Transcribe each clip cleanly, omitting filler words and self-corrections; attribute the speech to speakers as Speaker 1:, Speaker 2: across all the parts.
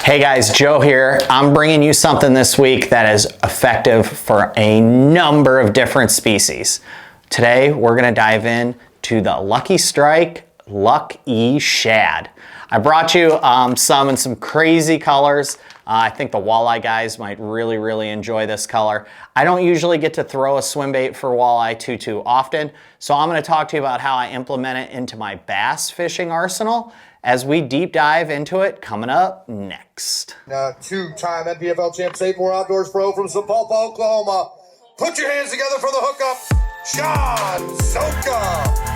Speaker 1: Hey guys, Joe here. I'm bringing you something this week that is effective for a number of different species. Today, we're gonna dive in to the Lucky Strike Luck E Shad. I brought you some in some crazy colors. I think the walleye guys might really enjoy this color. I don't usually get to throw a swim bait for walleye too often, so I'm gonna talk to you about how I implement it into my bass fishing arsenal as we deep dive into it coming up next.
Speaker 2: Two-time NPFL champ, SaveMore Outdoors pro from Sapulpa, Oklahoma. Put your hands together for the hookup, Sean Soka.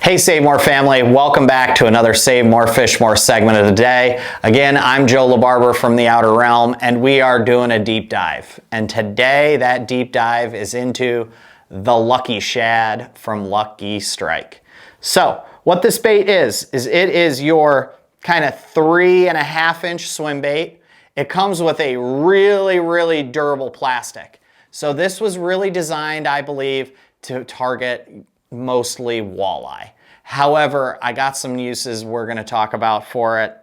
Speaker 1: Hey SaveMore family, welcome back to another SaveMore FishMore segment of the day. Again, I'm Joe LaBarbera from the Outer Realm, and we are doing a deep dive. And today, that deep dive is into the Lucky Shad from Luck E Strike. So, what this bait is it is your kind of 3.5-inch swim bait. It comes with a really durable plastic. So this was really designed, I believe, to target mostly walleye. However, I got some uses we're going to talk about for it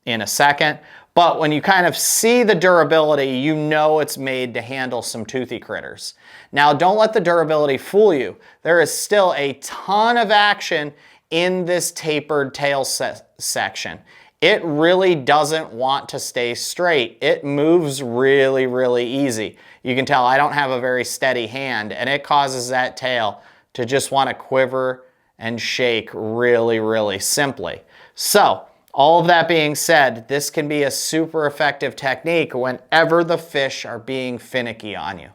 Speaker 1: in a second. But when you kind of see the durability, you know it's made to handle some toothy critters. Now, don't let the durability fool you. There is still a ton of action in this tapered tail section. It really doesn't want to stay straight. It moves really easy. You can tell I don't have a very steady hand, and it causes that tail to just want to quiver and shake really simply. So, all of that being said, this can be a super effective technique whenever the fish are being finicky on you.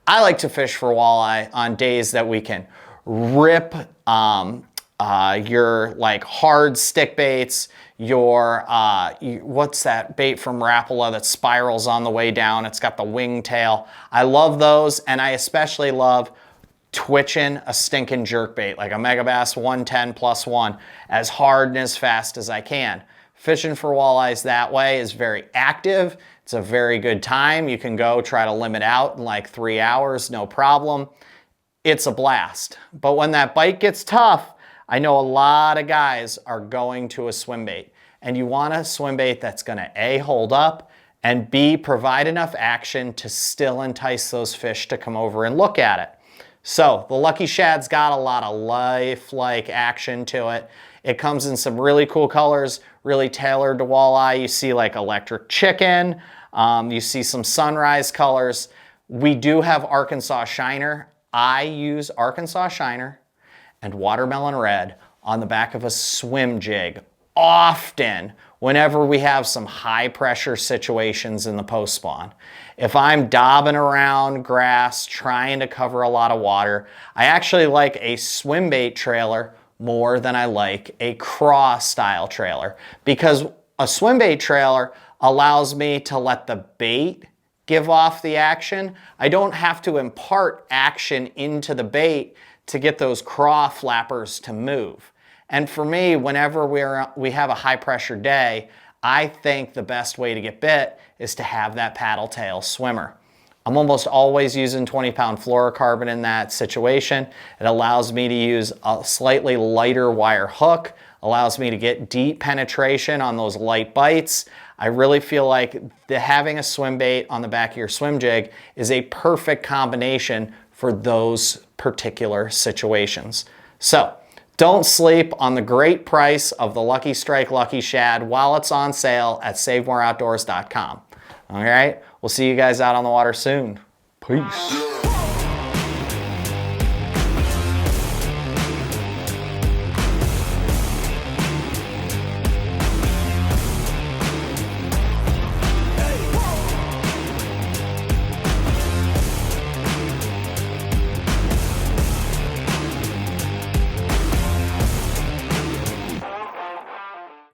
Speaker 1: I like to fish for walleye on days that we can rip your like hard stick baits, your, what's that bait from Rapala that spirals on the way down? It's got the wing tail. I love those, and I especially love twitching a stinking jerkbait like a Megabass 110+1 as hard and as fast as I can. Fishing for walleyes that way is very active. It's a very good time. You can go try to limit out in like 3 hours, no problem. It's a blast. But when that bite gets tough, I know a lot of guys are going to a swim bait, and you want a swim bait that's gonna A, hold up, and B, provide enough action to still entice those fish to come over and look at it. So the Lucky Shad's got a lot of lifelike action to it. It comes in some really cool colors, really tailored to walleye. You see like electric chicken, you see some sunrise colors. We do have Arkansas Shiner. I use Arkansas Shiner and watermelon red on the back of a swim jig often whenever we have some high pressure situations in the post spawn. If I'm daubing around grass, trying to cover a lot of water, I actually like a swim bait trailer more than I like a craw style trailer, because a swim bait trailer allows me to let the bait give off the action. I don't have to impart action into the bait to get those craw flappers to move. And for me, whenever we have a high pressure day, I think the best way to get bit is to have that paddle tail swimmer. I'm almost always using 20-pound fluorocarbon in that situation. It allows me to use a slightly lighter wire hook, allows me to get deep penetration on those light bites. I really feel like having a swim bait on the back of your swim jig is a perfect combination for those particular situations. So, don't sleep on the great price of the Lucky Strike Lucky Shad while it's on sale at SaveMoreOutdoors.com. All right, we'll see you guys out on the water soon. Peace.